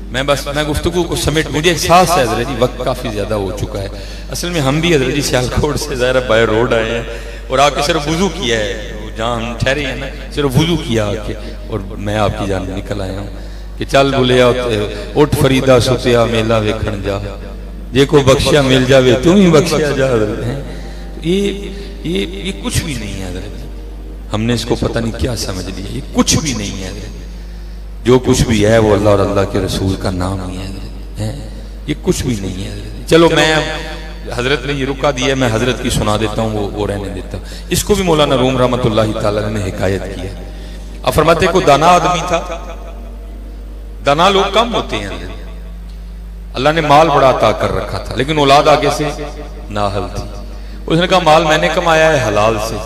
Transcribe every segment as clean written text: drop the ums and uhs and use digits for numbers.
मैं गुफ्तगू को समेट, मुझे एहसास है हजरत जी वक्त काफ़ी ज़्यादा हो चुका है। असल में हम भी हजरत जी सियालकोट से ज़रा बाय रोड आए हैं और आके सिर्फ वुजू किया है, जहाँ हम ठहरे हैं ना सिर्फ वुजू किया आके, और मैं आपकी जान निकल आया हूँ कि चल बोलिया उठ फरीदा सुतिया मेला वेखण जा, जे को बख्शिया मिल जावे तू ही बख्शिया जा। ये कुछ भी नहीं है हजरत, हमने इसको पता नहीं क्या समझ लिया, ये कुछ भी नहीं है हजरत। जो कुछ भी है वो अल्लाह और अल्लाह के रसूल का नाम ही है, ये कुछ भी नहीं है। चलो मैं हजरत ने ये रुका दिया, मैं हजरत की सुना देता हूँ, वो रहने देता हूँ। इसको भी मौलाना रूम रहमतुल्लाह तआला ने हिकायत किया। अब फरमाते को दाना आदमी था, दाना लोग कम होते हैं, अल्लाह ने माल बड़ा अता कर रखा था, लेकिन औलाद आगे से नाहल थी। उसने कहा माल मैंने कमाया है हलाल से,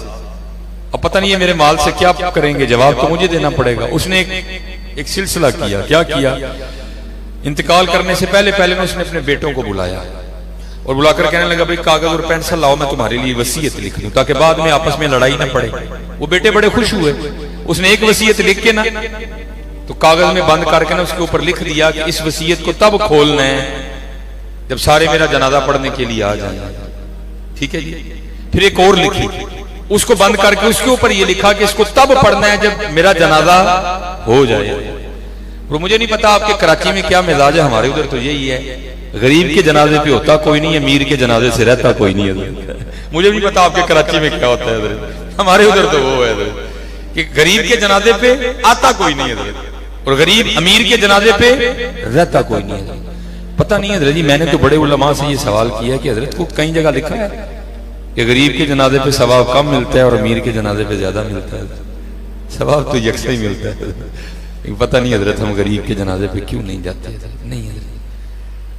अब पता नहीं है मेरे माल से क्या करेंगे, जवाब तो मुझे देना पड़ेगा। उसने एक सिलसिला किया, क्या किया, इंतकाल करने से पहले पहले उसने अपने बेटों को बुलाया और बुलाकर कहने लगा भाई कागज और पेंसिल लाओ, मैं तुम्हारे लिए वसीयत लिख दूं ताकि बाद में आपस में लड़ाई ना पड़े। वो बेटे बड़े खुश हुए, उसने एक वसीयत लिख के ना तो कागज में बंद करके ना उसके ऊपर लिख दिया कि इस वसीयत को तब खोलना है जब सारे मेरा जनाजा पढ़ने के लिए आ जाए, ठीक है जी। फिर एक और लिखी, उसको बंद करके उसके ऊपर ये लिखा कि इसको तब पढ़ना है जब मेरा जनाजा हो जाए। और मुझे नहीं पता आपके कराची में क्या मिजाज है, हमारे उधर तो यही है, गरीब के जनाजे पे होता कोई नहीं है, अमीर के जनाजे से रहता कोई नहीं है। मुझे भी पता आपके कराची में क्या होता है, हमारे उधर तो वो है कि गरीब के जनाजे पे आता कोई नहीं है और गरीब अमीर के जनाजे पे रहता कोई नहीं है। पता नहीं हजरत जी, मैंने तो बड़े उलमा से ये सवाल किया कि हजरत को कई जगह लिखा है कि गरीब के जनाजे पे सवाब कम मिलता है और अमीर के जनाजे पे ज्यादा मिलता है। सवाब तो यकसा ही मिलता है। पता नहीं हजरत हम गरीब के जनाजे पे क्यों नहीं जाते। नहीं हजरत,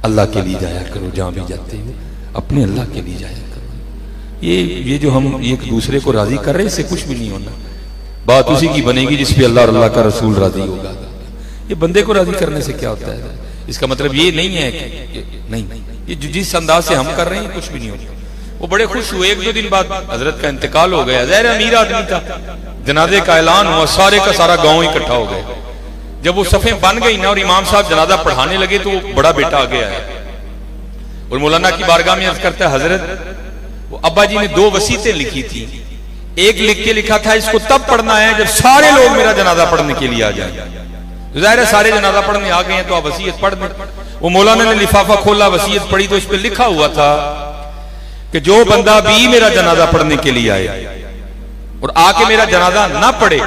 अल्लाह के लिए जाया करो, जहां भी जाते हो अपने अल्लाह के लिए जाया करो। ये जो हम एक दूसरे को राजी कर रहे हैं, इससे कुछ भी नहीं होना। बात उसी की बनेगी जिस पे अल्लाह और अल्लाह का रसूल राजी होगा। ये बंदे को राजी करने से क्या होता है, इसका मतलब ये नहीं है कि नहीं, ये जिस अंदाज से हम कर रहे हैं कुछ भी नहीं होता। वो बड़े खुश हुए, एक दो दिन बाद हजरत का इंतकाल हो गया। ज़ाहिर अमीर आदमी था, जनाजे का ऐलान हुआ, सारे का सारा गांव इकट्ठा हो गया। जब वो सफ़ें बन गई ना और इमाम साहब जनाजा पढ़ाने लगे तो वो बड़ा बेटा आ गया है और मौलाना की बारगाह में अर्ज करता है हजरत वो अब्बा जी ने दो वसीयतें लिखी थी, एक लिख के लिखा था इसको तब पढ़ना है जब सारे लोग मेरा जनाजा पढ़ने के लिए आ जाए। ज़ाहिर है सारे जनाजा पढ़ने आ गए हैं तो आप वसीयत पढ़ दें। वो मौलाना ने लिफाफा खोला, वसीयत पढ़ी तो इस पर लिखा हुआ था कि जो बंदा भी मेरा जनाजा पढ़ने के लिए आए और आके मेरा जनाजा ना पढ़े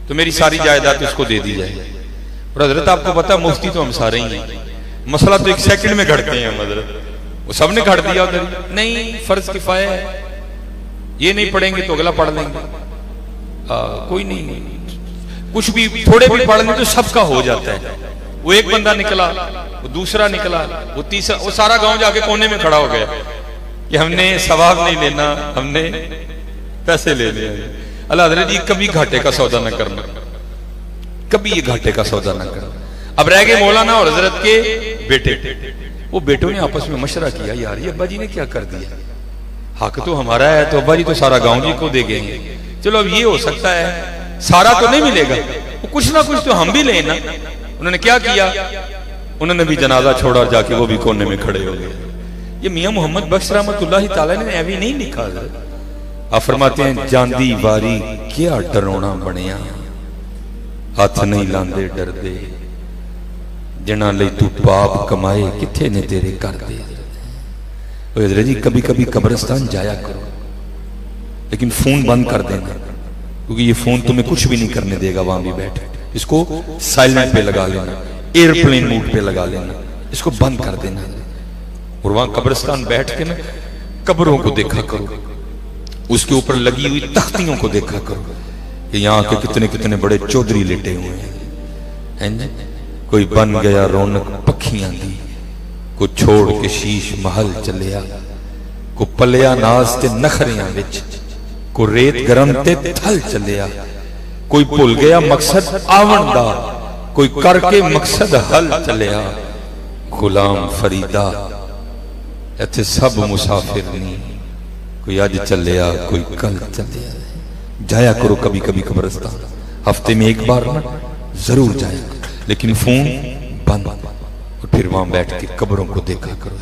तो मेरी सारी जायदाद उसको दे दी जाए। और हजरत आपको पता मुफ्ती तो हम सारे ही हैं, मसला तो एक सेकंड में घटते हैं हजरत, वो सबने घट दिया उधर। नहीं, फर्ज किफाया है, ये नहीं पढ़ेंगे तो अगला पढ़ लेंगे, कोई नहीं, कुछ भी थोड़े भी पढ़ लें तो सबका हो जाता है। वो एक बंदा निकला, वो दूसरा निकला, वो तीसरा, वो सारा गांव जाके कोने में खड़ा हो गया कि हमने सवाब नहीं लेना, हमने पैसे ले लिए। अल्लाह हज़रत जी कभी घाटे का सौदा न करना, कभी ये घाटे का सौदा न करना। अब रह गए मौलाना और हजरत के बेटे। वो बेटों ने आपस में मशवरा किया, यार ये अब्बा जी ने क्या कर दिया, हक तो हमारा है तो अब्बा जी तो सारा गांव जी को दे गए। चलो अब ये हो सकता है सारा तो नहीं मिलेगा, कुछ ना कुछ तो हम भी लेना। उन्होंने क्या किया, उन्होंने भी जनाजा छोड़ा और जाके वो भी कोने में खड़े हो गए। ये मियां मोहम्मद बख्श रहमतुल्लाह तआला ने ऐवी नहीं लिखा। आप फरमाते हैं जांदी वारी क्या डरोना बनिया, हाथ नहीं लांदे डरदे, जिन्हां लई तू पाप कमाए किथे ने तेरे कर दे। हज़रत जी कभी कभी कब्रिस्तान जाया करो, लेकिन फोन बंद कर देना, क्योंकि ये फोन तुम्हें कुछ भी नहीं करने देगा। वहां भी बैठ, इसको साइलेंट पे लगा लेना, एयरप्लेन मोड पे लगा लेना, इसको बंद कर देना। और वहां कब्रिस्तान बैठ के ना कब्रों को देखा करो, उसके ऊपर लगी हुई तख्तियों को देखा करो कि यहाँ के कितने कितने बड़े चौधरी लेटे हुए हैं। कोई बन गया रौनक पखियां दी, को छोड़ के शीश महल चलिया, को पलिया नाज ते नखरियां विच, को रेत गरम ते थल चलिया। कोई भुल गया मकसद आवन दा, कोई करके मकसद हल चलिया। गुलाम फरीदा इत्थे सब मुसाफिर नहीं, कोई अज चलिया कोई कल चलिया। जाया करो कभी कभी कब्रिस्तान, हफ्ते में एक बार ना जरूर जाया, लेकिन फोन बंद, और फिर वहां बैठ के कब्रों को देखा करो।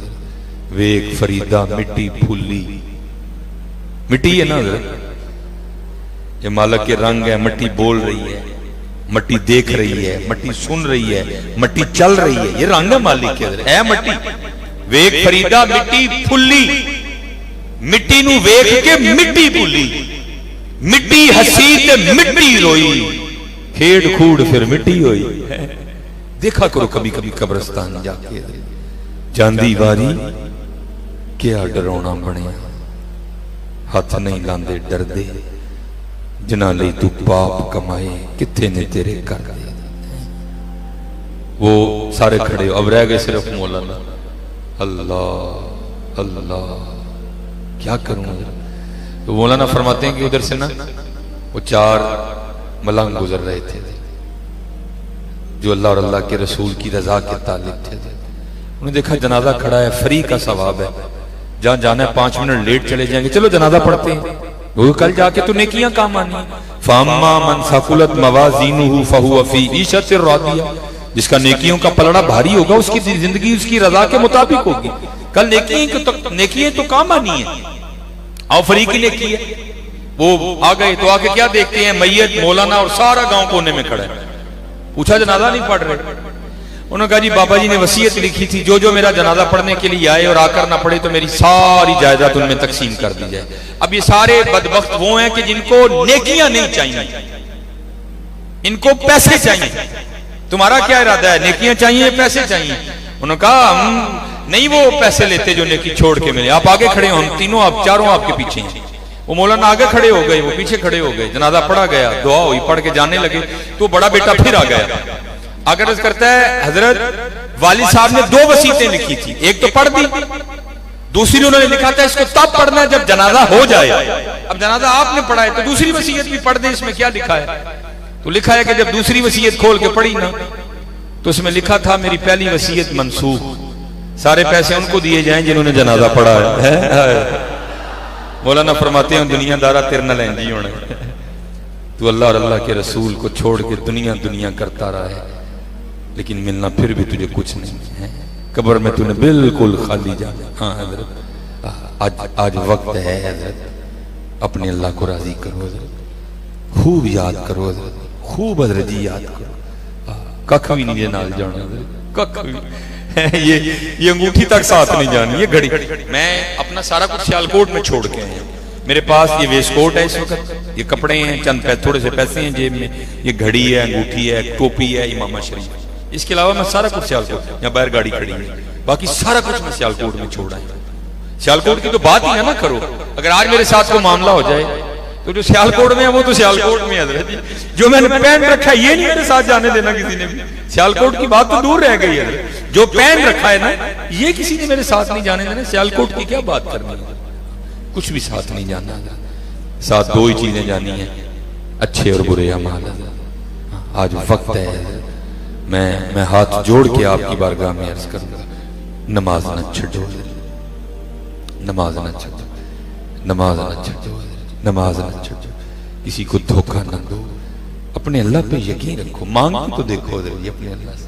वेग फरीदा मिट्टी फूली, मिट्टी है ना ये मालक के रंग है। मिट्टी बोल रही है, मिट्टी देख रही है, मिट्टी सुन रही है, मिट्टी चल रही है। ये रंग है मालिक के अंदर है मिट्टी। वेग फरीदा मिट्टी फुल्ली, मिट्टी नू वेख के मिट्टी भुली, मिट्टी हसी ते मिट्टी रोई, खेड़ खूड़ फिर मिट्टी होई। देखा करो कभी कभी कब्रिस्तान जाके, जांदी वारी क्या डराउना बनिया, हथ नहीं लांदे डरदे, जिन्हां लई तू पाप कमाए किथे ने तेरे कर दे। वो सारे खड़े, अब रह गए सिर्फ मौलाना। अल्लाह अल्लाह क्या करूं। तो मौलाना फरमाते हैं कि उधर से ना वो 4 मलंग गुजर रहे थे जो अल्लाह और अल्लाह के रसूल की रजा के तालिब थे। उन्होंने देखा जनाजा खड़ा है, फ्री का सवाब है, जहां जाना है 5 मिनट लेट चले जाएंगे, चलो जनाजा पढ़ते हैं, वो कल जाके तो नेकियां काम आनी। फाम्मा मन सकुलत मवाजीनुहु फहुव फी ईशतिर रादिया, जिसका नेकियों का पलड़ा भारी होगा उसकी जिंदगी उसकी रजा के मुताबिक होगी। कल नेकियां तो काम आनी है। आओ फ्री की नेकी है। वो आ गए तो आके क्या देखते हैं, मैयत मौलाना और सारा गांव कोने में खड़ा है। पूछा जनाजा नहीं पढ़ रहे? उन्होंने कहा जी बाबा जी ने वसीयत लिखी थी, जो जो मेरा जनाजा पढ़ने के लिए आए और आकर ना पड़े तो मेरी सारी जायदाद उनमें तकसीम कर दी जाए। अब ये सारे बदबख्त वो हैं कि जिनको नेकियां नहीं चाहिए, इनको पैसे चाहिए। तुम्हारा क्या इरादा है, नेकियां चाहिए पैसे चाहिए? उन्होंने कहा हम नहीं वो पैसे लेते जो नेकी छोड़ के मिले। आप आगे खड़े हो, हम तीनों आप चारों आपके पीछे हैं। वो मौलाना आगे खड़े हो गए, वो पीछे खड़े हो गए। जनाजा पढ़ा गया, दुआ हुई, पढ़ के जाने लगे तो बड़ा बेटा फिर आ गया। आगे करता है हजरत वालिद साहब ने 2 वसीयतें लिखी थी, एक तो पढ़ दी, दूसरी उन्होंने लिखा था इसको तब पढ़ना है जब जनाजा हो जाए। अब जनाजा आपने पढ़ा है तो दूसरी वसीयत भी पढ़ दे। इसमें क्या लिखा है? तो लिखा है कि जब दूसरी वसीयत खोल के पढ़ी ना तो उसमें लिखा था मेरी पहली वसीयत मनसूख, सारे पैसे उनको दिए जाएं जिन्होंने जनाजा पढ़ा है। मौलाना फरमाते हैं दुनियादारा तेरे न लेंदी होना, तू अल्लाह और अल्लाह के रसूल को छोड़ के दुनिया दुनिया करता रहा है, लेकिन मिलना फिर भी तुझे कुछ नहीं है। कब्र में तूने बिल्कुल खाली जाना। हाँ हजरत आज वक्त है हजरत, अपने अल्लाह को राजी करो हजरत, खूब याद करो हजरत, खूब हजरत जी याद करो। कख भी नहीं नाल जाना, कख भी ये अंगूठी तक साथ नहीं जानी। ये घड़ी मैं अपना सारा कुछ सियालकोट में छोड़ के आया। मेरे पास ये वेस्टकोट है इस वक्त, ये कपड़े हैं, चंद थोड़े से पैसे हैं जेब में, ये घड़ी है, अंगूठी है, टोपी है, इमामा शरीफ। इसके अलावा मैं सारा कुछ सियालकोट, यहाँ बाहर गाड़ी खड़ी है, बाकी सारा कुछ मैं सियालकोट में छोड़ा है। सियालकोट की तो बात ही है ना करो। अगर आज मेरे साथ कोई मामला हो जाए तो जो सियालकोट में है वो तो सियालकोट में है। जो मैंने पहन रखा है ये नहीं मेरे साथ जाने देना किसी ने भी। सियालकोट की बात तो दूर रह गई है, जो पहन रखा है ना ये किसी ने मेरे साथ नहीं जाने देना। सियालकोट की क्या बात करनी है, कुछ भी साथ नहीं जाना। साथ 2 ही चीजें जानी है, अच्छे और बुरे अमाल। आज वक्त है, मैं हाथ जोड़ के आपकी बारगाह में अर्ज करूंगा, नमाज न छो, नमाज न छो, नमाज न छो, नमाज न छो, किसी को धोखा न दो, अपने अल्लाह पे यकीन रखो। मांग तो देखो अपने अल्लाह से।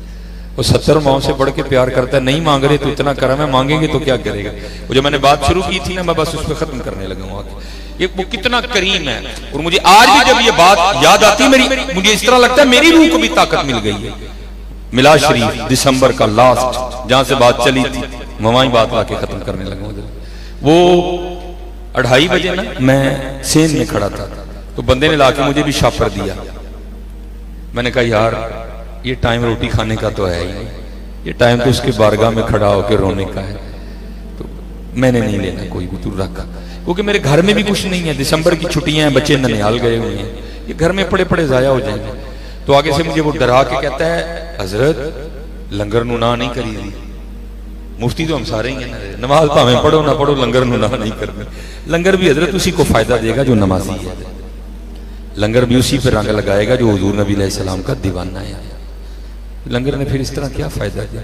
वो 70 माओं से बढ़ के प्यार करता है। नहीं मांग रहे तो इतना करम है, मांगेंगे तो क्या करेगा। वो जो मैंने बात शुरू की थी ना, मैं बस उस पर खत्म करने लगा हूँ। ये वो कितना करीम है। और मुझे आज भी जब ये बात याद आती है मुझे इस तरह लगता है मेरी रूह को भी ताकत मिल गई है। मिलाद शरीफ दिसंबर का लास्ट जहां से बात चली थी, मैं वहीं बात लाके खत्म करने लगा। वो 2:30 बजे ना मैं सेन में खड़ा था, तो बंदे ने लाके मुझे भी शापर दिया। मैंने कहा यार ये टाइम रोटी खाने का तो है ही नहीं, ये टाइम तो उसके बारगाह में खड़ा होकर रोने का है। तो मैंने नहीं लेना कोई भी, तू रखा, क्योंकि मेरे घर में भी कुछ नहीं है। दिसंबर की छुट्टियां हैं, बच्चे ननिहाल गए हुए हैं, ये घर में पड़े पड़े जाया हो जाएंगे। तो आगे से मुझे वो डरा के कहता है हजरत लंगर नू ना नहीं करी दी। मुफ्ती तो हम सारे ही हैं, नमाज भावें पढ़ो ना पढ़ो, लंगर नू ना नहीं करनी। लंगर भी हजरत उसी को फायदा देगा जो नमाजी है, लंगर भी उसी पे रंग लगाएगा जो हुजूर नबी अलैहिस्सलाम का दीवाना है। लंगर ने फिर इस तरह क्या फायदा दिया?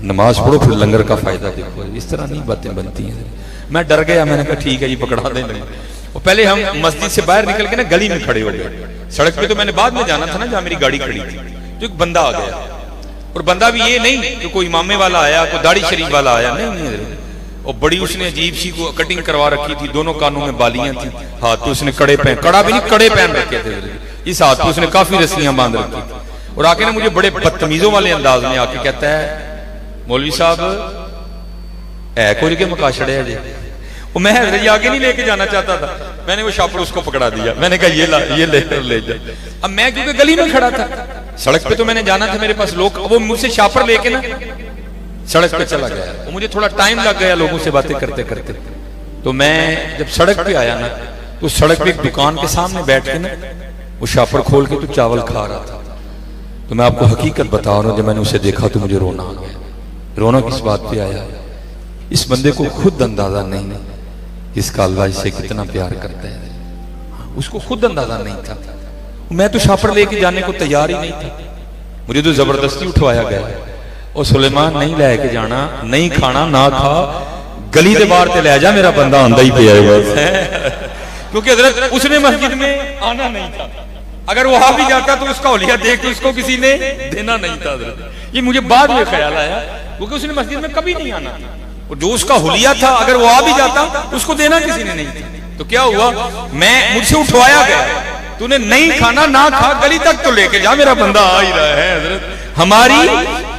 नमाज पढ़ो फिर लंगर का फायदा देखो, इस तरह नहीं बातें बनती हैं। मैं डर गया, मैंने कहा ठीक है जी पकड़ा देंगे। और पहले हम मस्जिद से बाहर निकल के ना गली में खड़े हो गए। सड़क पे तो मैंने बाद में जाना था ना, जहां मेरी गाड़ी खड़ी थी। तो एक बंदा आ गया, और बंदा भी ये नहीं कि कोई इमामे वाला आया, कोई दाढ़ी शरीफ वाला आया, नहीं। और बड़ी उसने अजीब सी को कटिंग करवा रखी थी, दोनों कानों में बालियां थी, हाथ पे उसने कड़े पहन, कड़ा भी नहीं कड़े पहन रखे थे, इस हाथ पे उसने काफी रस्सियां बांध रखी थी। और आके ना मुझे बड़े बदतमीजों वाले अंदाज में आके कहता है, मौलवी साहब है कुछ के मका छड़े जी। वो मैं आगे नहीं लेके जाना चाहता था, मैंने वो शापर उसको पकड़ा दिया, मैंने कहा ये ले जा। अब मैं क्योंकि गली में खड़ा था, सड़क पे तो मैंने जाना था, मेरे पास लोग, वो मुझसे शापर लेके ना सड़क पे चला गया। वो मुझे थोड़ा टाइम लग गया लोगों से बातें करते करते। तो मैं जब सड़क पे आया ना, तो सड़क पे एक दुकान के सामने बैठ के ना वो शापर खोल के तो चावल खा रहा था। तो मैं आपको हकीकत बता रहा हूं, जब मैंने उसे देखा तो मुझे रोना आ गया। रोना किस बात पे आया? इस बंदे को खुद अंदाजा नहीं इसका अल्लाह इससे कितना प्यार करता है, उसको खुद अंदाजा नहीं था। मैं तो शापर लेके जाने को तैयार ही नहीं था, मुझे तो जबरदस्ती उठवाया गया। और सुलेमान नहीं लेके जाना, नहीं खाना ना खा, गली के बाहर ते ले जा, मेरा बंदा आंदा ही पे बस क्योंकि हजरत उसने मस्जिद में आना नहीं था, अगर वो आ भी जाता तो उसका औलिया देख के उसको किसी ने देना नहीं था हजरत। ये मुझे बाद में ख्याल आया, क्योंकि उसने मस्जिद में कभी नहीं आना था, और जो उसका हुलिया था अगर वो आ भी जाता उसको देना किसी ने नहीं था। तो क्या हुआ, मैं मुझसे उठवाया गया, तूने नहीं खाना ना खा, गली तक तो लेके जा, मेरा बंदा आ ही रहा है। हजरत हमारी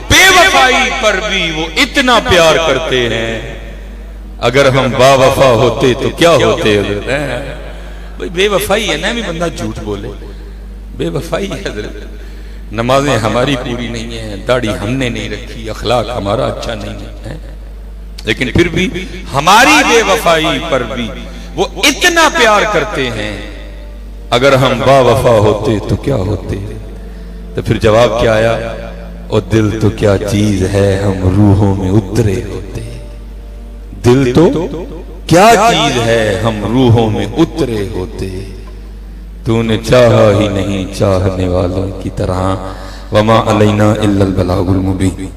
बेवफाई पर भी वो इतना प्यार करते हैं, अगर हम बावफा होते तो क्या होते हजरत? भाई बेवफाई है ना, भी बंदा झूठ बोले, बेवफाई है हजरत। नमाजें हमारी पूरी नहीं है, दाढ़ी हमने नहीं रखी, अखलाक हमारा अच्छा नहीं है, लेकिन फिर भी हमारी बेवफाई पर भी वो इतना प्यार करते हैं, अगर हम बावफा होते तो क्या होते? तो फिर जवाब क्या आया, और दिल तो क्या चीज है, हम रूहों में उतरे होते। दिल तो क्या चीज है, हम रूहों में उतरे होते। तूने चाहा ही नहीं चाहने वालों की तरह, वमा अलैना इल्लल बलागुल मुबीन।